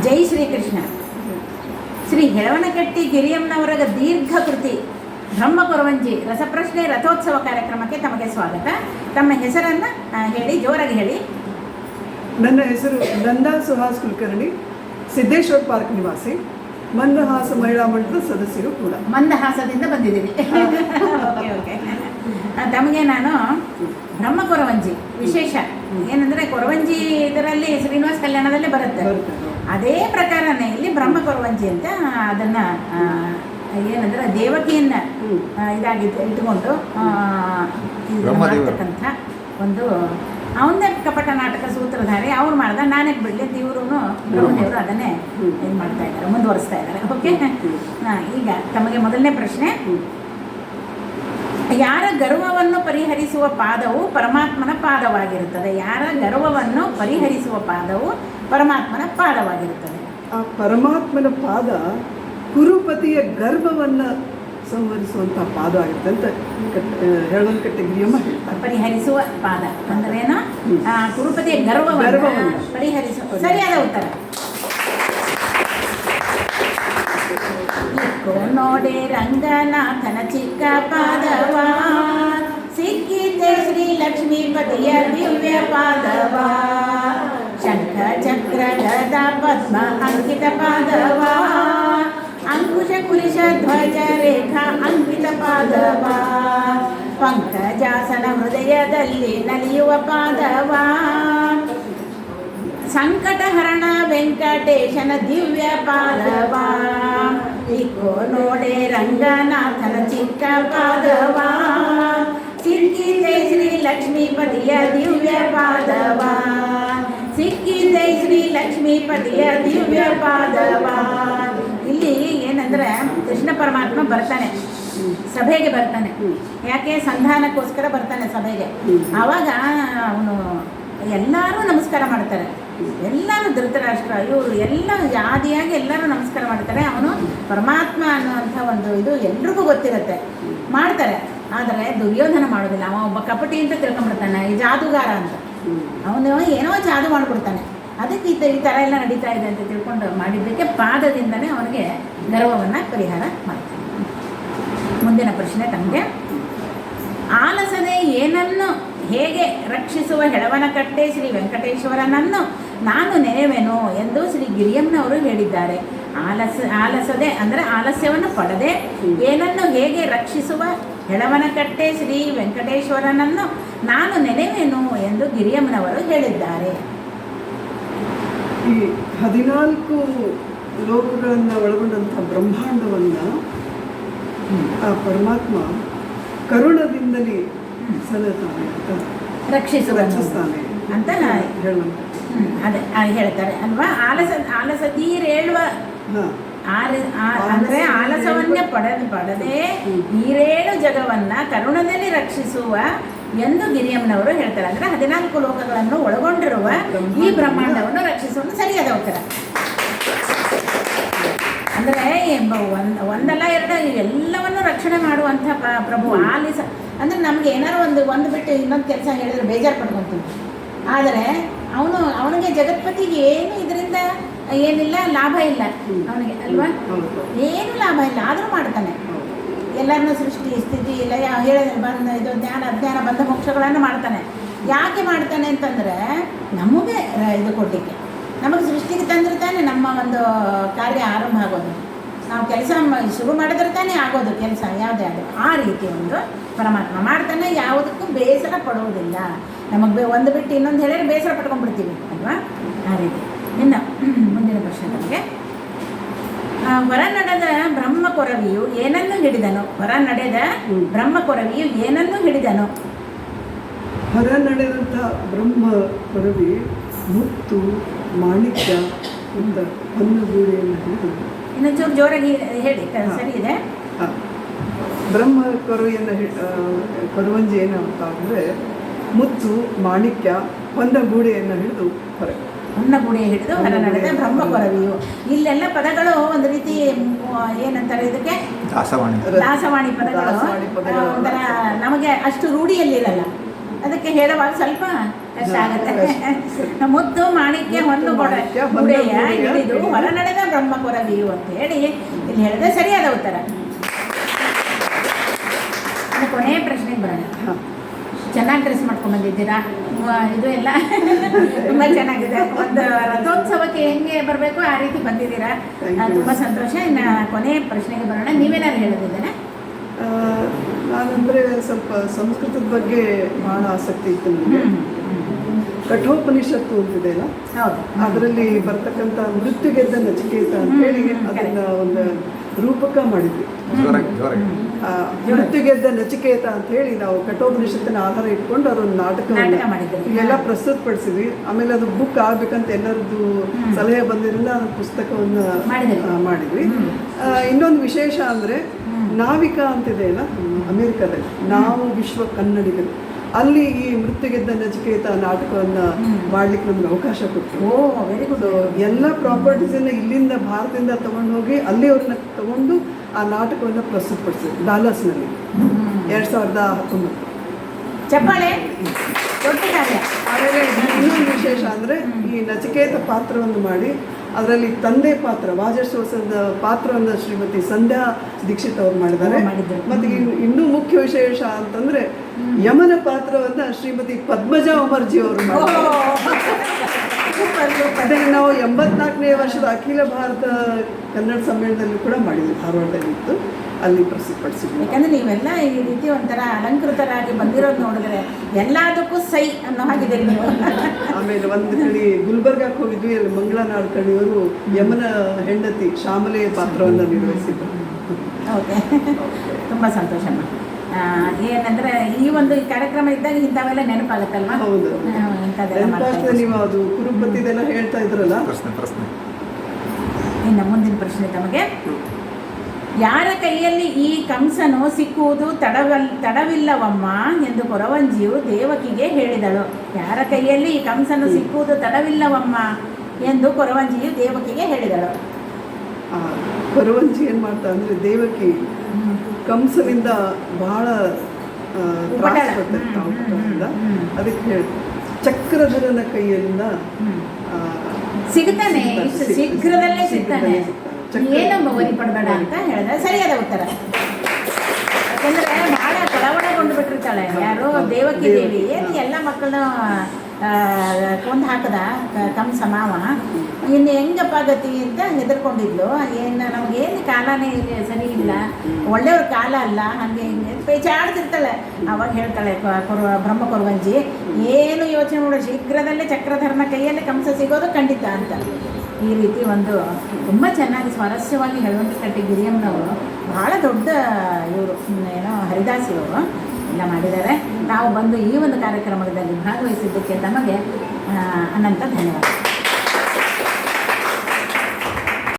ಜೈ ಶ್ರೀಕೃಷ್ಣ. ಶ್ರೀ ಹೆಳವನಕಟ್ಟಿ ಗಿರಿಯಮ್ಮನವರ ದೀರ್ಘ ಕೃತಿ ಬ್ರಹ್ಮಕೊರವಂಜಿ ರಸಪ್ರಶ್ನೆ ರಥೋತ್ಸವ ಕಾರ್ಯಕ್ರಮಕ್ಕೆ ತಮಗೆ ಸ್ವಾಗತ. ತಮ್ಮ ಹೆಸರನ್ನು ಹೇಳಿ, ಜೋರಾಗಿ ಹೇಳಿ. ನನ್ನ ಹೆಸರು ನಂದಾ ಸುಹಾಸ್ ಕುಲಕರ್ಣಿ, ಸಿದ್ದೇಶ್ವರ ಪಾರ್ಕ್ ನಿವಾಸಿ, ಮಂದಹಾಸ ಮಹಿಳಾ ಮಂಡಲದ ಸದಸ್ಯರು ಕೂಡ. ಮಂದಹಾಸದಿಂದ ಬಂದಿದ್ದೀವಿ. Okay okay. ತಮಗೆ ನಾನು ಬ್ರಹ್ಮಕೊರವಂಜಿ ವಿಶೇಷ ಏನಂದರೆ, ಕೊರವಂಜಿ ಇದರಲ್ಲಿ ಶ್ರೀನಿವಾಸ ಕಲ್ಯಾಣದಲ್ಲೇ ಬರುತ್ತೆ. ಅದೇ ಪ್ರಕಾರನೇ ಇಲ್ಲಿ ಬ್ರಹ್ಮಕೊರವಂಜಿ ಅಂತ ಅದನ್ನು ಏನಂದ್ರೆ ದೇವಕಿಯನ್ನು ಇಟ್ಕೊಂಡು ಮಾಡ್ತಕ್ಕಂಥ ಒಂದು ಅವನೇ ಕಪಟ ನಾಟಕ ಸೂತ್ರಧಾರಿ ಅವ್ರು ಮಾಡ್ದ. ನಾನೇ ಬಿಡಲಿ ಅಂತ ಇವರು ಬ್ರಹ್ಮದೇವರು ಅದನ್ನೇ ಇದು ಮಾಡ್ತಾ ಇದ್ದಾರೆ, ಮುಂದುವರಿಸ್ತಾ ಇದ್ದಾರೆ. ಓಕೆ. ಈಗ ತಮಗೆ ಮೊದಲನೇ ಪ್ರಶ್ನೆ, ಯಾರ ಗರ್ವವನ್ನು ಪರಿಹರಿಸುವ ಪಾದವು ಪರಮಾತ್ಮನ ಪಾದವಾಗಿರುತ್ತದೆ? ಯಾರ ಗರ್ವವನ್ನು ಪರಿಹರಿಸುವ ಪಾದವು ಪರಮಾತ್ಮನ ಪಾದವಾಗಿರುತ್ತದೆ? ಆ ಪರಮಾತ್ಮನ ಪಾದ ಕುರುಪತಿಯ ಗರ್ಭವನ್ನು ಸಂಹರಿಸುವಂಥ ಪಾದ ಆಗಿರುತ್ತೆ ಅಂತ ಹೆಳವನಕಟ್ಟಿ ಗಿರಿಯಮ್ಮ ಹೇಳ್ತಾರೆ. ಪರಿಹರಿಸುವ ಪಾದ ಅಂದ್ರೇನು? ಕುರುಪತಿಯ ಗರ್ವವನ್ನು ಪರಿಹರಿಸುವ. ಸರಿಯಾದ ಉತ್ತರ. ನೋಡೆ ರಂಗನಾಥನ ಚಿಕ್ಕ ಪಾದವ, ಸಿಕ್ಕಿದೆ ಶ್ರೀ ಲಕ್ಷ್ಮೀಪತಿಯ ದಿವ್ಯ ಪಾದವ, ಶಂಖ ಚಕ್ರ ಗದ ಪದ್ಮ ಅಂಕಿತ ಪಾದವ, ಅಂಕುಶ ಕುಲಿಶ ಧ್ವಜ ರೇಖಾ ಅಂಕಿತ ಪಾದವ, ಪಂಕಜಾಸನ ಹೃದಯದಲ್ಲಿ ನಲಿಯುವ ಪಾದವ, ಸಂಕಟಹರಣ ವೆಂಕಟೇಶನ ದಿವ್ಯ ಪಾದವ, ಇಕೋ ನೋಡೆ ರಂಗನಾಥನ ಚಿಕ್ಕ ಪಾದವ, ಸಿಕ್ಕಿದೆ ಶ್ರೀ ಲಕ್ಷ್ಮೀಪತಿಯ ದಿವ್ಯ ಪಾದವ, ಸಿಕ್ಕಿದೆ ಶ್ರೀ ಲಕ್ಷ್ಮೀಪತಿಯ ದಿವ್ಯ ಪಾದವ. ಇಲ್ಲಿ ಏನಂದ್ರೆ, ಕೃಷ್ಣ ಪರಮಾತ್ಮ ಬರ್ತಾನೆ, ಸಭೆಗೆ ಬರ್ತಾನೆ. ಯಾಕೆ? ಸಂಧಾನಕ್ಕೋಸ್ಕರ ಬರ್ತಾನೆ ಸಭೆಗೆ. ಆವಾಗ ಅವನು ಎಲ್ಲರೂ ನಮಸ್ಕಾರ ಮಾಡ್ತಾರೆ. ಎಲ್ಲರೂ ಧೃತರಾಷ್ಟ್ರ ಇವರು ಎಲ್ಲ ಆದಿಯಾಗಿ ಎಲ್ಲರೂ ನಮಸ್ಕಾರ ಮಾಡ್ತಾರೆ. ಅವನು ಪರಮಾತ್ಮ ಅನ್ನುವಂಥ ಒಂದು ಇದು ಎಲ್ರಿಗೂ ಗೊತ್ತಿರುತ್ತೆ, ಮಾಡ್ತಾರೆ. ಆದರೆ ದುರ್ಯೋಧನ ಮಾಡೋದಿಲ್ಲ. ಅವ ಒಬ್ಬ ಕಪಟಿ ಅಂತ ತಿಳ್ಕೊಂಡ್ಬಿಡ್ತಾನೆ, ಈ ಜಾದುಗಾರ ಅಂತ. ಅವನು ಏನೋ ಜಾದು ಮಾಡಿಬಿಡ್ತಾನೆ. ಅದಕ್ಕೆ ಈ ಥರ ಎಲ್ಲ ನಡೀತಾ ಇದೆ ಅಂತ ತಿಳ್ಕೊಂಡು ಮಾಡಿದ್ದಕ್ಕೆ ಪಾದದಿಂದನೇ ಅವನಿಗೆ ಗರ್ವವನ್ನು ಪರಿಹಾರ ಮಾಡ್ತಾನೆ. ಮುಂದಿನ ಪ್ರಶ್ನೆ ತಮಗೆ, ಆಲಸದೆ ಏನನ್ನು ಹೇಗೆ ರಕ್ಷಿಸುವ ಹೆಳವನಕಟ್ಟೆ ಶ್ರೀ ವೆಂಕಟೇಶ್ವರನನ್ನು ನಾನು ನೆನೆವೆನು ಎಂದು ಶ್ರೀ ಗಿರಿಯಮ್ಮನವರು ಹೇಳಿದ್ದಾರೆ. ಆಲಸದೆ ಅಂದರೆ ಆಲಸ್ಯವನ್ನು ಪಡದೆ ಏನನ್ನು ಹೇಗೆ ರಕ್ಷಿಸುವ ಹೆಳವನಕಟ್ಟೆ ಶ್ರೀ ವೆಂಕಟೇಶ್ವರನನ್ನು ನಾನು ನೆನೆವೆನು ಎಂದು ಗಿರಿಯಮ್ಮನವರು ಹೇಳಿದ್ದಾರೆ. ಈ 14 ಲೋಕಗಳನ್ನು ಒಳಗೊಂಡಂಥ ಬ್ರಹ್ಮಾಂಡವನ್ನು ಆ ಪರಮಾತ್ಮ ಕರುಣದಿಂದಲೇ ಸಲತಾನೆ ಅಂತ ರಕ್ಷಿಸ್ತಾನೆ ಅಂತ ಅದೇ ಹೇಳ್ತಾರೆ ಅಲ್ವಾ. ಆಲಸದೀರೇಳುವ ಅಂದರೆ ಆಲಸವನ್ನೇ ಪಡದೆ ಈರೇಳು ಜಗವನ್ನ ಕರುಣದಲ್ಲಿ ರಕ್ಷಿಸುವ ಎಂದು ಗಿರಿಯಮ್ಮನವರು ಹೇಳ್ತಾರೆ. ಅಂದರೆ 14 ಲೋಕಗಳನ್ನು ಒಳಗೊಂಡಿರುವ ಈ ಬ್ರಹ್ಮಾಂಡವನ್ನು ರಕ್ಷಿಸುವುದು ಸರಿಯಾದ ಉತ್ತರ. ಅಂದರೆ ಒಂದಲ್ಲ ಎರಡು ಎಲ್ಲವನ್ನು ರಕ್ಷಣೆ ಮಾಡುವಂಥ ಪ್ರಭು ಆಲಿಸ. ಅಂದರೆ ನಮ್ಗೆ ಏನಾರು ಒಂದು ಬಿಟ್ಟು ಇನ್ನೊಂದು ಕೆಲಸ ಹೇಳಿದ್ರೆ ಬೇಜಾರು ಪಡ್ಕೊತೀವಿ. ಆದರೆ ಅವನಿಗೆ ಜಗತ್ಪತಿಗೆ ಏನು ಇದರಿಂದ ಏನಿಲ್ಲ, ಲಾಭ ಇಲ್ಲ ಅವನಿಗೆ ಅಲ್ವಾ, ಏನು ಲಾಭ ಇಲ್ಲ. ಆದರೂ ಮಾಡ್ತಾನೆ. ಎಲ್ಲರನ್ನೂ ಸೃಷ್ಟಿ ಸ್ಥಿತಿ ಇಲ್ಲ ಹೇಳಿದ್ರೆ ಇದು ಜ್ಞಾನ ಅಜ್ಞಾನ ಬಂಧ ಮೋಕ್ಷಗಳನ್ನು ಮಾಡ್ತಾನೆ. ಯಾಕೆ ಮಾಡ್ತಾನೆ ಅಂತಂದರೆ ನಮಗೆ ಇದು ಕೊಟ್ಟಿಕ್ಕೆ, ನಮಗೆ ಸೃಷ್ಟಿಗೆ ತಂದ್ರೆ ತಾನೇ ನಮ್ಮ ಒಂದು ಕಾರ್ಯ ಆರಂಭ ಆಗೋದು. ನಾವು ಕೆಲಸ ಶುರು ಮಾಡಿದ್ರೆ ತಾನೇ ಆಗೋದು ಕೆಲಸ ಯಾವುದೇ ಆದರೂ. ಆ ರೀತಿ ಒಂದು ಪರಮಾತ್ಮ ಮಾಡ್ತಾನೆ, ಯಾವುದಕ್ಕೂ ಬೇಸರ ಪಡುವುದಿಲ್ಲ. ನಮಗೆ ಒಂದು ಬಿಟ್ಟು ಇನ್ನೊಂದು ಹೇಳಿದ್ರೆ ಬೇಸರ ಪಡ್ಕೊಂಡ್ಬಿಡ್ತೀವಿ ಅಲ್ವಾ, ಆ ರೀತಿ. ಇನ್ನು ಮುಂದಿನ ಪ್ರಶ್ನೆ ನಮಗೆ, ಹೊರನಡೆದ ಬ್ರಹ್ಮಕೊರವಿಯು ಏನನ್ನು ಹಿಡಿದನು? ಹೊರನಡೆದ ಬ್ರಹ್ಮಕೊರವಿಯು ಏನನ್ನು ಹಿಡಿದನು? ಹೊರನಡೆದಂಥ ಬ್ರಹ್ಮಕೊರವಿ ಮುತ್ತು, ಮಾಣಿಕ್ಯ ಇಂದ ಹೊನ್ನಗೂಡೆಯನ್ನು ಹಿಡಿದು. ಇನ್ನೊಂಚೂರು ಜೋರಾಗಿ ಹೇಳಿ, ಸರಿ ಇದೆ. ಬ್ರಹ್ಮಕೊರವಿಯನ್ನು ಕೊರವಂಜಿ ಏನಂತ ಅಂದರೆ ಮುತ್ತು, ಮಾಣಿಕ್ಯ, ಹೊನ್ನಗೂಡೆಯನ್ನು ಹಿಡಿದು ಹೊರ ಹಿಡಿದು ಹೊರ ನಡೆದ ಬ್ರಹ್ಮಕೊರವಿಯು. ಇಲ್ಲೆಲ್ಲ ಪದಗಳು ಒಂದು ರೀತಿ ಏನಂತಾರೆ ಇದಕ್ಕೆ, ದಾಸವಾಣಿ ಪದಗಳು. ಒಂಥರ ನಮಗೆ ಅಷ್ಟು ರೂಢಿಯಲ್ಲಿರಲ್ಲ. ಅದಕ್ಕೆ ಹೇಳುವಾಗ ಸ್ವಲ್ಪ ಕಷ್ಟ ಹಾ, ಆಗುತ್ತೆ. ಮುತ್ತು ಮಾಣಿಕ್ಯ ಹೊನ್ನು ಕೊಡ ಮಾಣಿಕ್ಯ, ಗುಡೆಯ ಹೊನ್ನು ಗುಡೆಯ ಹಿಡಿದು ಹೊರ ನಡೆದ ಬ್ರಹ್ಮ ಕೊರವಿಯು ಅಂತ ಹೇಳಿ ಇಲ್ಲಿ ಹೇಳಿದ್ರೆ ಸರಿಯಾದ ಉತ್ತರ. ಇನ್ನು ಕೊನೆಯ ಪ್ರಶ್ನೆಗೆ ಬರೋಣ. ಹಾ. ಚೆನ್ನಾಗಿ ಡ್ರೆಸ್ ಮಾಡ್ಕೊಂಡು ಬಂದಿದ್ದೀರಾ, ಇದು ಎಲ್ಲ ತುಂಬ ಚೆನ್ನಾಗಿದೆ. ಒಂದು ರಥೋತ್ಸವಕ್ಕೆ ಹೆಂಗೆ ಬರಬೇಕು ಆ ರೀತಿ ಬಂದಿದ್ದೀರಾ, ತುಂಬ ಸಂತೋಷ. ಇನ್ನು ಕೊನೆಯ ಪ್ರಶ್ನೆಗೆ ಬರೋಣ. ನೀವೇನಾದ್ರು ಹೇಳೋದಿದ್ದೇನೆ? ನಾನಂದರೆ ಸ್ವಲ್ಪ ಸಂಸ್ಕೃತದ ಬಗ್ಗೆ ಭಾಳ ಆಸಕ್ತಿ ಇತ್ತು ನನಗೆ. ಕಠೋಪನಿಷತ್ತು ಅಂತಿದೆಯಲ್ಲ, ಹೌದು. ಅದರಲ್ಲಿ ಬರ್ತಕ್ಕಂಥ ಮೃತ್ಯುಗೆದ್ದ ನಚಿಕೇತ ಅಂತ ಹೇಳಿ ಅದನ್ನ ಒಂದು ರೂಪಕ ಮಾಡಿದ್ವಿ. ಮೃತ್ಯುಗೆದ್ದ ನಚಿಕೇತ ಅಂತ ಹೇಳಿ ನಾವು ಕಠೋಪನಿಷತ್ತಿನ ಆಧಾರ ಇಟ್ಕೊಂಡು ಅದೊಂದು ನಾಟಕ ಎಲ್ಲ ಪ್ರಸ್ತುತಪಡಿಸಿದ್ವಿ. ಆಮೇಲೆ ಅದು ಬುಕ್ ಆಗ್ಬೇಕಂತ ಎಲ್ಲರದ್ದು ಸಲಹೆ ಬಂದಿರಿಂದ ಅದು ಪುಸ್ತಕವನ್ನು ಮಾಡಿದ್ವಿ. ಇನ್ನೊಂದು ವಿಶೇಷ ಅಂದರೆ ನಾವಿಕಾ ಅಂತಿದೆಯಲ್ಲ ಅಮೆರಿಕದಲ್ಲಿ, ನಾವು ವಿಶ್ವ ಕನ್ನಡಿಗರು, ಅಲ್ಲಿ ಈ ಮೃತ್ಯುಗೆದ್ದ ನಚಿಕೇತ ನಾಟಕವನ್ನು ಮಾಡ್ಲಿಕ್ಕೆ ನಮ್ಗೆ ಅವಕಾಶ ಕೊಟ್ಟರು. ಓ, ವೆರಿ ಗುಡ್. ಎಲ್ಲ ಪ್ರಾಪರ್ಟೀಸನ್ನು ಇಲ್ಲಿಂದ ಭಾರತದಿಂದ ತಗೊಂಡು ಹೋಗಿ ಅಲ್ಲಿ ಅವ್ರನ್ನ ತಗೊಂಡು ಆ ನಾಟಕವನ್ನು ಪ್ರಸ್ತುತಪಡಿಸಿದ್ರು ಡಾಲಸ್ನಲ್ಲಿ 2019. ಚಪ್ಪಾಳೆ, ದೊಡ್ಡ ಕಾರ್ಯ. ಆಮೇಲೆ ಇನ್ನೊಂದು ವಿಶೇಷ ಅಂದರೆ ಈ ನಚಿಕೇತ ಪಾತ್ರವನ್ನು ಮಾಡಿ ಅದರಲ್ಲಿ ತಂದೆ ಪಾತ್ರ ವಾಜಶ್ವಾಸದ ಪಾತ್ರವನ್ನು ಶ್ರೀಮತಿ ಸಂಧ್ಯಾ ದೀಕ್ಷಿತ್ ಅವರು ಮಾಡಿದ್ದಾರೆ. ಮತ್ತು ಇನ್ನೂ ಮುಖ್ಯ ವಿಶೇಷ ಅಂತಂದರೆ ಯಮನ ಪಾತ್ರವನ್ನು ಶ್ರೀಮತಿ ಪದ್ಮಜಾ ಅಮರ್ಜಿ ಅವರು ಮಾಡಿದ್ದಾರೆ. ಅದನ್ನು ನಾವು 84ನೇ ವರ್ಷದ ಅಖಿಲ ಭಾರತ ಕನ್ನಡ ಸಮ್ಮೇಳನದಲ್ಲಿ ಕೂಡ ಮಾಡಿದ್ವಿ, ಧಾರವಾಡದಲ್ಲಿತ್ತು, ಅಲ್ಲಿ ಪ್ರಸ್ತುತಪಡಿಸಿದ್ವಿ. ಯಾಕಂದ್ರೆ ನೀವೆಲ್ಲ ಈ ರೀತಿ ಒಂಥರ ಅಲಂಕೃತರಾಗಿ ಬಂದಿರೋದು ನೋಡಿದ್ರೆ ಎಲ್ಲದಕ್ಕೂ ಸೈ ಅನ್ನೋ ಹಾಗಿದೆ ನೀವು. ಆಮೇಲೆ ಒಂದು ಕಡೆ ಗುಲ್ಬರ್ಗಕ್ಕೆ ಹೋಗಿದ್ವಿ, ಅಲ್ಲಿ ಮಂಗಳಾ ನಾಡ್ಕಣಿಯವರು ಯಮನ ಹೆಂಡತಿ ಶ್ಯಾಮಲೆ ಪಾತ್ರವನ್ನು ನಿರ್ವಹಿಸಿದ್ರು. ಓಕೆ, ತುಂಬ ಸಂತೋಷಮ್ಮ. ಏನಂದ್ರೆ ಈ ಒಂದು ಕಾರ್ಯಕ್ರಮ ಇದ್ದಾಗ ಇಂಥವೆಲ್ಲ ನೆನಪಾಗುತ್ತಲ್ವಾ? ಹೌದು, ಇಂಥದ್ದೆಲ್ಲ ಮಾಡ್ತಾ ನೀವು ಅದು ಕುರುಪತಿದೆಲ್ಲ ಹೇಳ್ತಾ ಇದ್ರಲ್ಲ. ಇನ್ನು ಮುಂದಿನ ಪ್ರಶ್ನೆ ತಮಗೆ. ಯಾರ ಕೈಯಲ್ಲಿ ಈ ಕಂಸನು ಸಿಕ್ಕುವುದು ತಡವಿಲ್ಲವಮ್ಮ ಎಂದು ಕೊರವಂಜಿಯು ದೇವಕಿಗೆ ಹೇಳಿದಳು. ಯಾರ ಕೈಯಲ್ಲಿ ಈ ಕಂಸನು ಸಿಕ್ಕುವುದು ತಡವಿಲ್ಲವಮ್ಮ ಎಂದು ಕೊರವಂಜಿಯು ದೇವಕಿಗೆ ಹೇಳಿದಳು. ಕೊರವಂಜಿ ಏನು ಮಾಡ್ತಾ ಅಂದರೆ ದೇವಕಿ ಕಂಸನಿಂದ ಬಹಳ ಅದಕ್ಕೆ ಹೇಳಿ ಚಕ್ರಧರನ ಕೈಯಿಂದ ಸಿಗ್ತಾನೆ, ಇಷ್ಟು ಶೀಘ್ರದಲ್ಲೇ ಸಿಗ್ತಾನೆ, ಏನಮ್ಮ ವರಿ ಪಡಬೇಡ ಅಂತ ಹೇಳಿದ್ರೆ ಸರಿಯಾದ ಉತ್ತರ. ಯಾಕಂದ್ರೆ ಬಹಳ ಕಳವಳಗೊಂಡು ಬಿಟ್ಟಿರ್ತಾಳೆ ಯಾರು, ದೇವಕಿ ದೇವಿ. ಏನು ಎಲ್ಲ ಮಕ್ಕಳನ್ನ ಕೊಂದು ಹಾಕದ ಕಂಸ ಮಾವ, ಇನ್ನು ಹೆಂಗಪ್ಪ ಗತಿ ಅಂತ ಹೆದರ್ಕೊಂಡಿದ್ಲು. ಏನು ನಮಗೇನು ಕಾಲನೇ ಸರಿ ಇಲ್ಲ, ಒಳ್ಳೆಯವ್ರ ಕಾಲ ಅಲ್ಲ, ಹಾಗೆ ಹಿಂಗೆ ಪೇಚಾಡ್ತಿರ್ತಾಳೆ. ಅವಾಗ ಹೇಳ್ತಾಳೆ ಬ್ರಹ್ಮ ಕೊರವಂಜಿ, ಏನು ಯೋಚನೆ ಮಾಡೋ, ಶೀಘ್ರದಲ್ಲೇ ಚಕ್ರಧರನ ಕೈಯಲ್ಲಿ ಕಂಸ ಸಿಗೋದು ಖಂಡಿತ ಅಂತ. ಈ ರೀತಿ ಒಂದು ತುಂಬ ಚೆನ್ನಾಗಿ ಸ್ವಾರಸ್ಯವಾಗಿ ಹೇಳುವಂಥ ಕಟ್ಟಿ ಗಿರಿಯಮ್ಮನವರು ಭಾಳ ದೊಡ್ಡ ಇವರು, ಏನೋ ಹರಿದಾಸಿಯವರು ಎಲ್ಲ ಮಾಡಿದ್ದಾರೆ. ನಾವು ಬಂದು ಈ ಒಂದು ಕಾರ್ಯಕ್ರಮದಲ್ಲಿ ಭಾಗವಹಿಸಿದ್ದಕ್ಕೆ ತಮಗೆ ಅನಂತ ಧನ್ಯವಾದ.